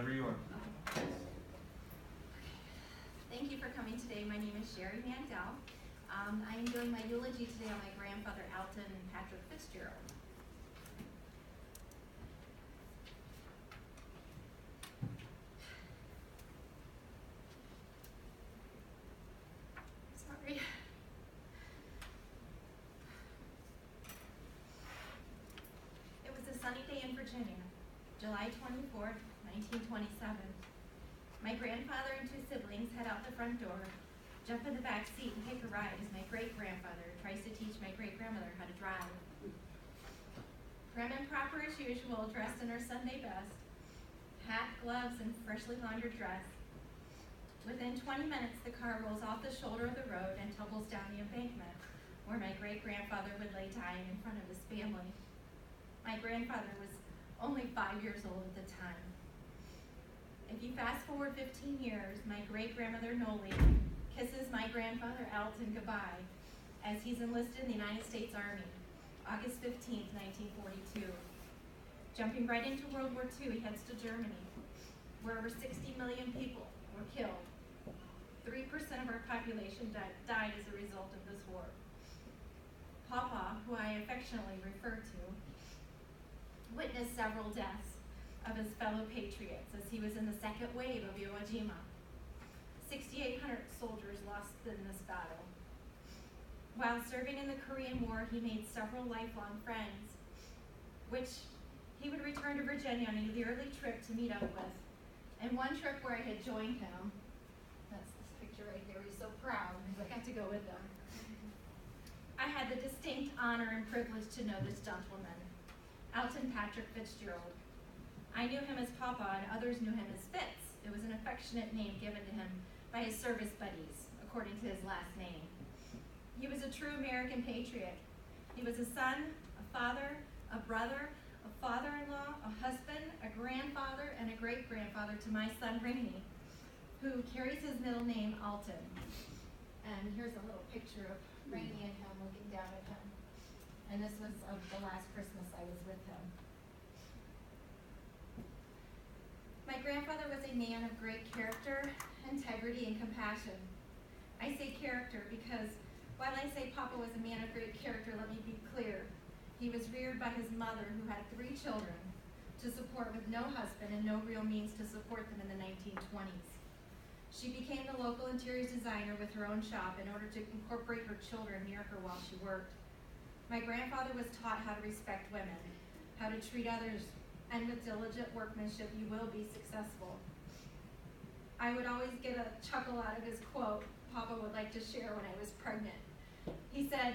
Whenever you are. Thank you for coming today. My name is Cheri Mandel. I am doing my eulogy today on my grandfather-Alton and Patrick Fitzgerald. Sorry. It was a sunny day in Virginia, July 24th, 1927. My grandfather and two siblings head out the front door, jump in the back seat and take a ride as my great-grandfather tries to teach my great-grandmother how to drive. Prim and proper as usual, dressed in her Sunday best, hat, gloves, and freshly laundered dress. Within 20 minutes, the car rolls off the shoulder of the road and tumbles down the embankment, where my great-grandfather would lay dying in front of his family. My grandfather was only 5 years old at the time. If you fast forward 15 years, my great-grandmother Noli kisses my grandfather-Alton goodbye as he's enlisted in the United States Army, August 15th, 1942. Jumping right into World War II, he heads to Germany, where over 60 million people were killed. 3% of our population died as a result of this war. Papa, who I affectionately refer to, witnessed several deaths of his fellow patriots as he was in the second wave of Eulogy. 6,800 soldiers lost in this battle. While serving in the Korean War, he made several lifelong friends, which he would return to Virginia on a yearly trip to meet up with. And one trip where I had joined him, that's this picture right there, he's so proud because I got to go with him. I had the distinct honor and privilege to know this gentleman, Alton Patrick Fitzgerald. I knew him as Papa, and others knew him as Fitz. It was an affectionate name given to him by his service buddies, according to his last name. He was a true American patriot. He was a son, a father, a brother, a father-in-law, a husband, a grandfather, and a great-grandfather to my son, Rainey, who carries his middle name, Alton. And here's a little picture of Rainey and him looking down at him. And this was of the last Christmas I was with him. My grandfather was a man of great character, integrity, and compassion. I say character because while I say Papa was a man of great character, let me be clear. He was reared by his mother, who had 3 children to support with no husband and no real means to support them in the 1920s. She became the local interiors designer with her own shop in order to incorporate her children near her while she worked. My grandfather was taught how to respect women, how to treat others, and with diligent workmanship, you will be successful. I would always get a chuckle out of his quote Papa would like to share when I was pregnant. He said,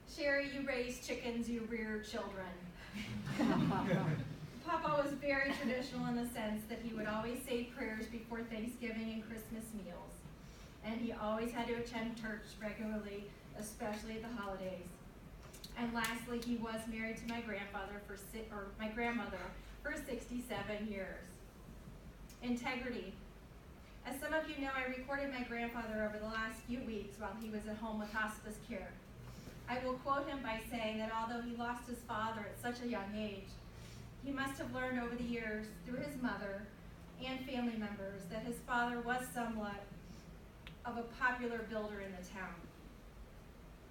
"Cheri, you raise chickens, you rear children." Papa was very traditional in the sense that he would always say prayers before Thanksgiving and Christmas meals. And he always had to attend church regularly, especially at the holidays. And lastly, he was married to my grandmother for 67 years. Integrity. As some of you know, I recorded my grandfather over the last few weeks while he was at home with hospice care. I will quote him by saying that although he lost his father at such a young age, he must have learned over the years through his mother and family members that his father was somewhat of a popular builder in the town.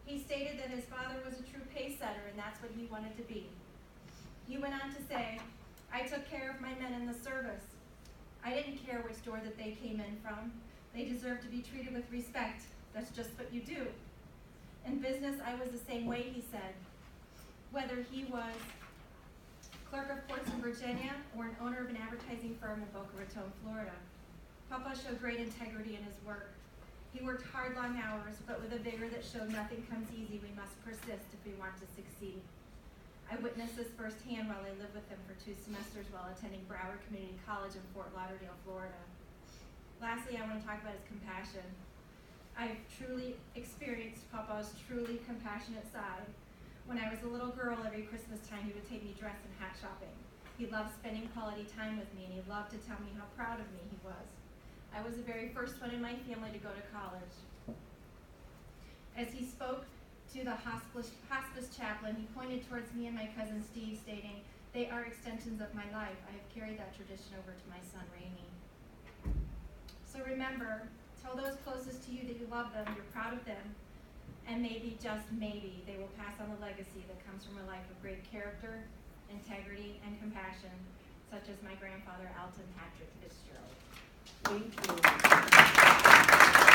He stated that his father was a true pace setter, and that's what he wanted to be. He went on to say, "I took care of my men in the service. I didn't care which door that they came in from. They deserved to be treated with respect. That's just what you do. In business, I was the same way," he said. Whether he was clerk of courts in Virginia or an owner of an advertising firm in Boca Raton, Florida, Papa showed great integrity in his work. He worked hard, long hours, but with a vigor that showed nothing comes easy. We must persist if we want to succeed. I witnessed this firsthand while I lived with him for 2 semesters while attending Broward Community College in Fort Lauderdale, Florida. Lastly, I want to talk about his compassion. I've truly experienced Papa's truly compassionate side. When I was a little girl, every Christmas time, he would take me dress and hat shopping. He loved spending quality time with me, and he loved to tell me how proud of me he was. I was the very first one in my family to go to college. As he spoke to the hospice chaplain, he pointed towards me and my cousin Steve, stating They are extensions of my life. I have carried that tradition over to my son, Rainey. So remember, tell those closest to you that you love them, you're proud of them, and maybe, just maybe, they will pass on the legacy that comes from a life of great character, integrity, and compassion, such as my grandfather, Alton Patrick Fitzgerald. Thank you.